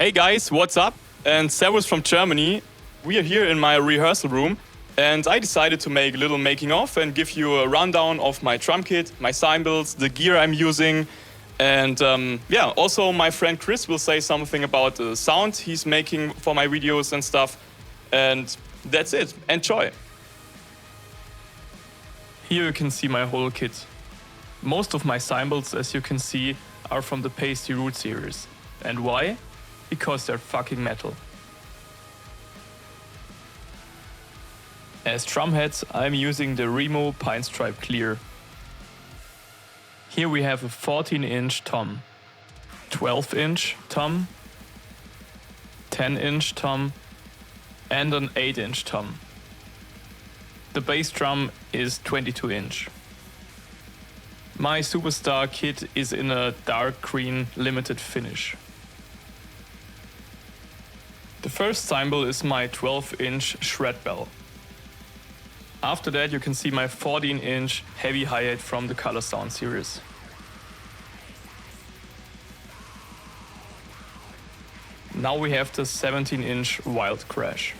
Hey guys, what's up? And Servus from Germany. We are here in my rehearsal room and I decided to make a little making of and give you a rundown of my drum kit, my cymbals, the gear I'm using. And also my friend Chris will say something about the sound he's making for my videos and stuff. And that's it. Enjoy! Here you can see my whole kit. Most of my cymbals, as you can see, are from the Pasty Root series. And why? Because they're fucking metal. As drum heads, I'm using the Remo Pine Stripe Clear. Here we have a 14-inch tom, 12-inch tom, 10-inch tom, and an 8-inch tom. The bass drum is 22-inch. My Superstar kit is in a dark green limited finish. The first cymbal is my 12-inch shred bell. After that you can see my 14-inch heavy hi-hat from the Color Sound series. Now we have the 17-inch Wild Crash.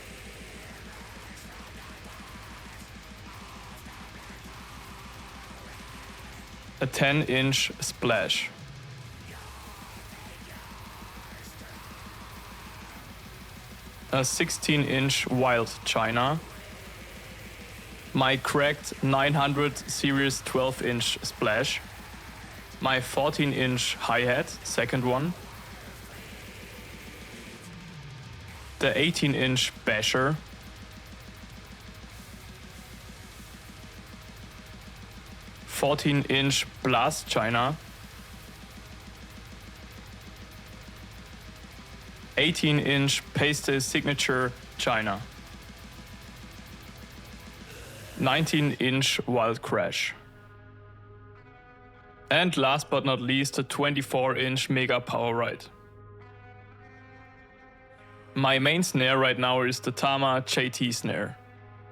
A 10-inch Splash. A 16-inch Wild China. My cracked 900 series 12-inch Splash. My 14-inch hi-hat, second one. The 18-inch Basher. (14-inch Blast China). 18-inch Pasty Signature China. 19-inch Wild Crash. And last but not least, a 24-inch Mega Power Ride. My main snare right now is the Tama JT snare.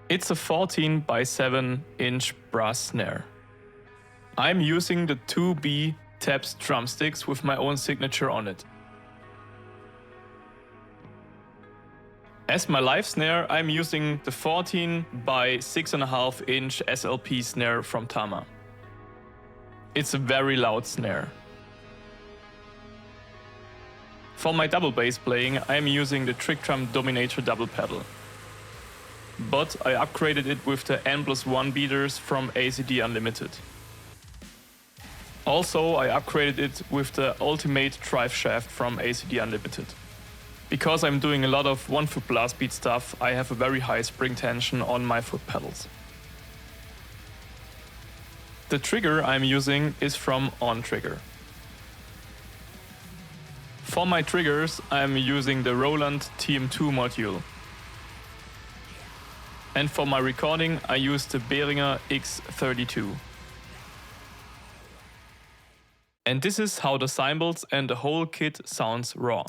It's a 14 by 7-inch brass snare. I'm using the 2B taps drumsticks with my own signature on it. As my live snare, I'm using the 14 by 6.5-inch SLP snare from Tama. It's a very loud snare. For my double bass playing, I'm using the Trick Drum Dominator double pedal. But I upgraded it with the N+1 beaters from ACD Unlimited. Also, I upgraded it with the Ultimate Drive Shaft from ACD Unlimited. Because I'm doing a lot of 1-foot blast beat stuff, I have a very high spring tension on my foot pedals. The trigger I'm using is from On Trigger. For my triggers, I'm using the Roland TM2 module. And for my recording, I use the Behringer X32. And this is how the cymbals and the whole kit sounds raw.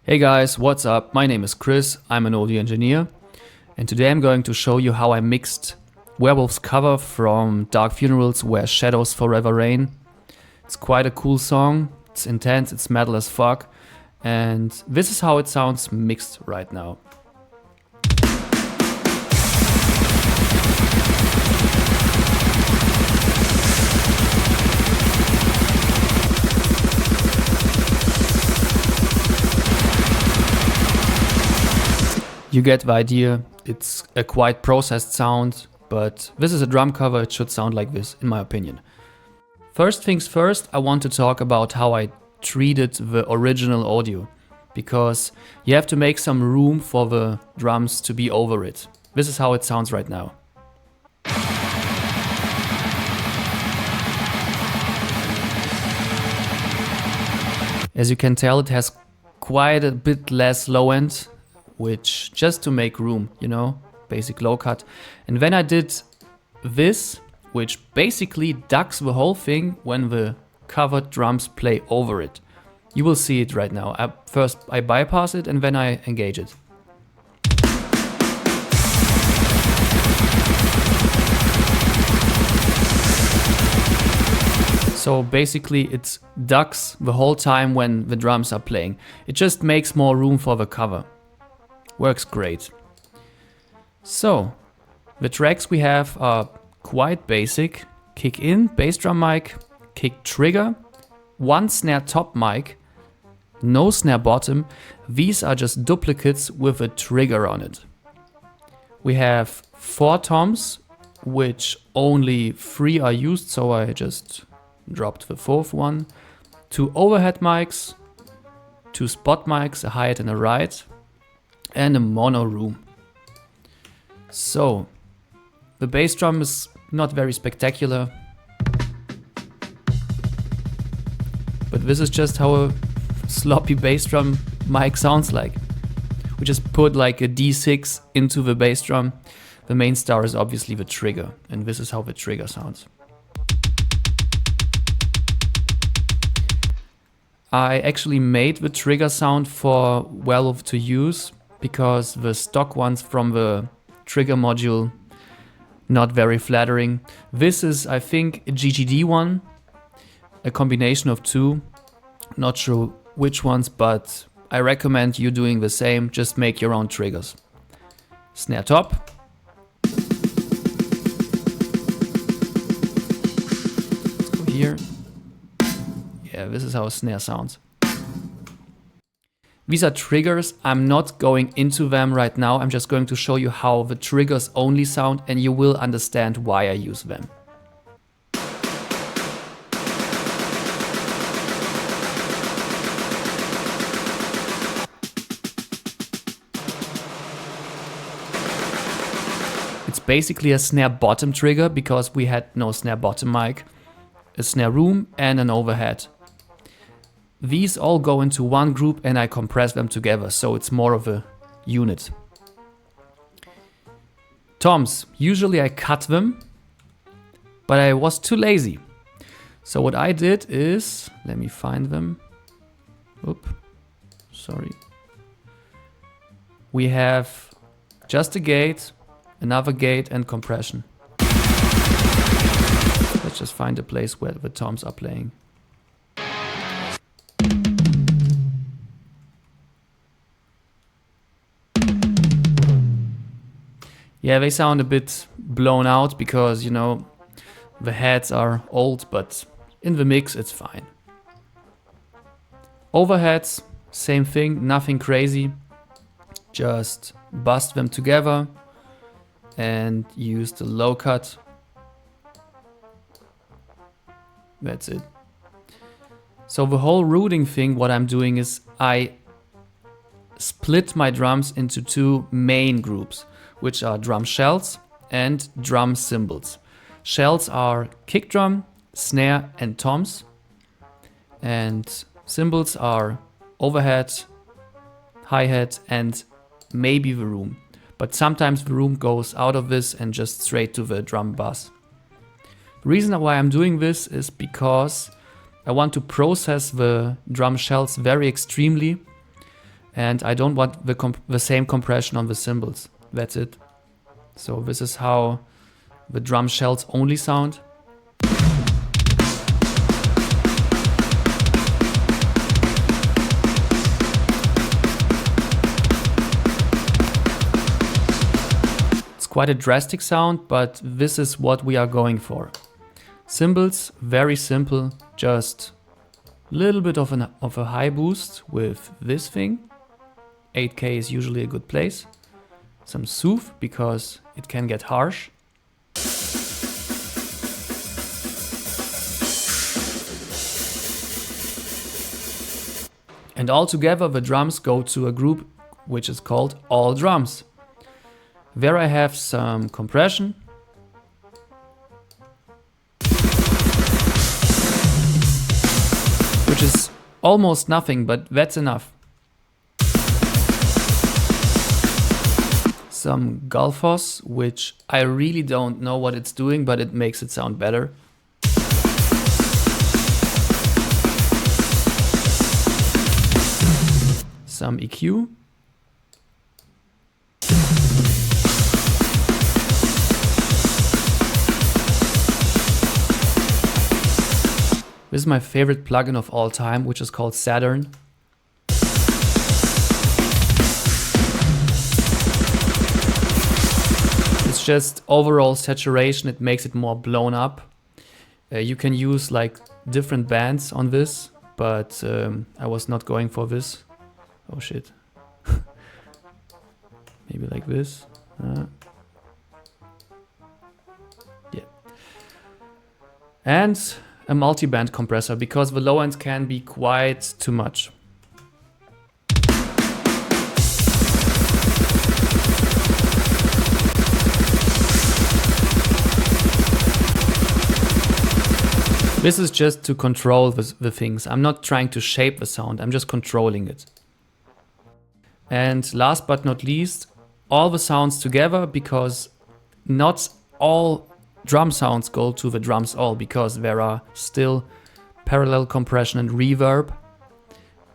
Hey guys, what's up? My name is Chris, I'm an audio engineer, and today I'm going to show you how I mixed Werewolf's cover from Dark Funerals Where Shadows Forever Reign. It's quite a cool song, it's intense, it's metal as fuck, and this is how it sounds mixed right now. You get the idea, it's a quite processed sound, but this is a drum cover, it should sound like this, in my opinion. First things first, I want to talk about how I treated the original audio, because you have to make some room for the drums to be over it. This is how it sounds right now. As you can tell, it has quite a bit less low end, which just to make room, you know, basic low cut. And then I did this, which basically ducks the whole thing when the covered drums play over it. You will see it right now. First I bypass it and then I engage it. So basically it ducks the whole time when the drums are playing. It just makes more room for the cover. Works great. So, the tracks we have are quite basic. Kick in, bass drum mic, kick trigger, one snare top mic, no snare bottom. These are just duplicates with a trigger on it. We have 4 toms, which only 3 are used, so I just dropped the 4th one. 2 overhead mics, 2 spot mics, a hi-hat and a ride, and a mono room. So, the bass drum is not very spectacular, but this is just how a sloppy bass drum mic sounds like. We just put like a D6 into the bass drum. The main star is obviously the trigger, and this is how the trigger sounds. I actually made the trigger sound for Werewolf to use, because the stock ones from the trigger module not very flattering. This is, I think, a GGD one, a combination of 2, not sure which ones, but I recommend you doing the same, just make your own triggers. Snare top. Let's go here. Yeah, this is how a snare sounds. These are triggers, I'm not going into them right now, I'm just going to show you how the triggers only sound and you will understand why I use them. It's basically a snare bottom trigger because we had no snare bottom mic, a snare room and an overhead. These all go into one group and I compress them together, so it's more of a unit. Toms, usually I cut them, but I was too lazy. So what I did is, let me find them. Oop, sorry. We have just a gate, another gate and compression. Let's just find a place where the toms are playing. Yeah, they sound a bit blown out because, you know, the heads are old, but in the mix it's fine. Overheads, same thing, nothing crazy. Just bust them together and use the low cut. That's it. So the whole rooting thing, what I'm doing is I split my drums into 2 main groups, which are drum shells and drum cymbals. Shells are kick drum, snare and toms, and cymbals are overhead, hi-hat and maybe the room. But sometimes the room goes out of this and just straight to the drum bass. The reason why I'm doing this is because I want to process the drum shells very extremely And I don't want the same compression on the cymbals. That's it. So this is how the drum shells only sound. It's quite a drastic sound, but this is what we are going for. Cymbals, very simple, just a little bit of a high boost with this thing. 8K is usually a good place. Some soothe because it can get harsh. And all together the drums go to a group which is called all drums. There I have some compression. Which is almost nothing, but that's enough. Some Gulfos, which I really don't know what it's doing, but it makes it sound better. Some EQ. This is my favorite plugin of all time, which is called Saturn. It's just overall saturation, it makes it more blown up. You can use like different bands on this, but I was not going for this. Oh shit. Maybe like this. Yeah. And a multi-band compressor, because the low end can be quite too much. This is just to control the things. I'm not trying to shape the sound, I'm just controlling it. And last but not least, all the sounds together, because not all drum sounds go to the drums all, because there are still parallel compression and reverb,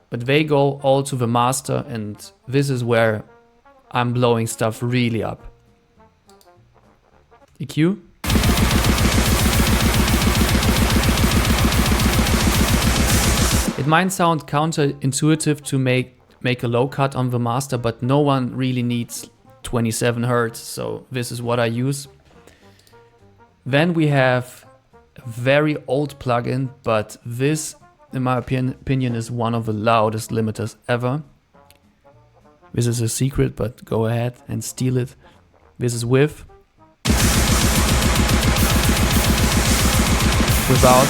but they go all to the master, and this is where I'm blowing stuff really up. EQ. It might sound counterintuitive to make a low cut on the master, but no one really needs 27 Hz, so this is what I use. Then we have a very old plugin, but this, in my opinion, is one of the loudest limiters ever. This is a secret, but go ahead and steal it. This is with. Without.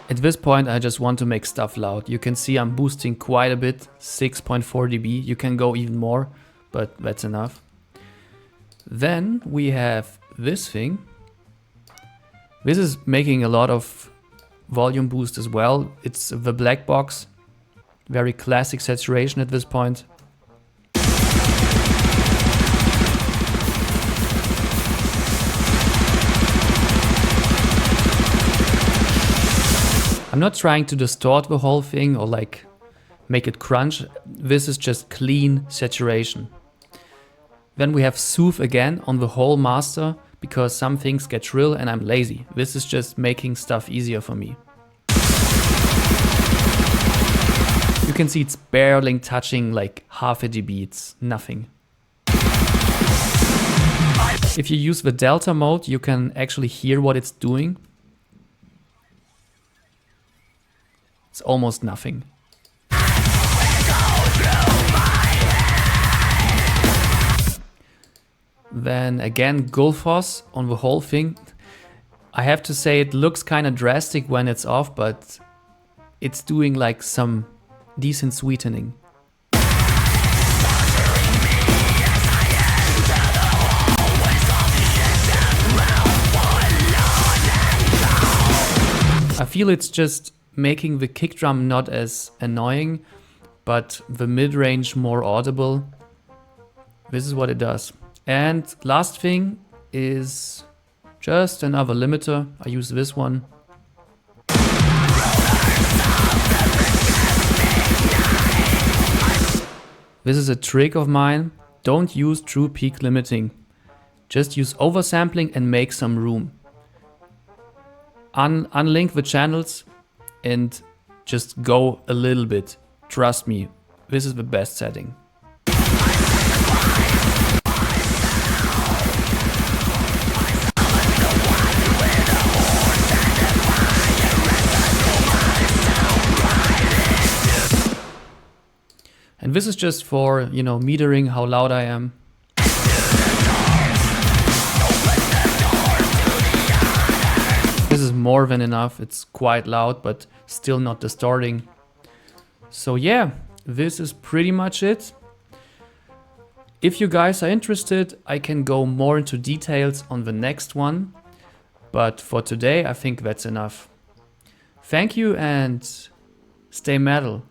At this point I just want to make stuff loud. You can see I'm boosting quite a bit, 6.4 dB. You can go even more, but that's enough. Then we have this thing. This is making a lot of volume boost as well. It's the black box. Very classic saturation at this point. I'm not trying to distort the whole thing or like make it crunch. This is just clean saturation. Then we have soothe again on the whole master, because some things get shrill and I'm lazy. This is just making stuff easier for me. You can see it's barely touching like half a dB, it's nothing. If you use the delta mode, you can actually hear what it's doing. It's almost nothing. Then again, Gulfos on the whole thing. I have to say it looks kind of drastic when it's off, but it's doing like some decent sweetening. I feel it's just making the kick drum not as annoying, but the mid-range more audible. This is what it does. And last thing is just another limiter. I use this one. This is a trick of mine. Don't use true peak limiting. Just use oversampling and make some room. Unlink the channels and just go a little bit. Trust me, this is the best setting. And this is just for, you know, metering how loud I am. This is more than enough. It's quite loud, but still not distorting. So yeah, this is pretty much it. If you guys are interested, I can go more into details on the next one. But for today, I think that's enough. Thank you and stay metal.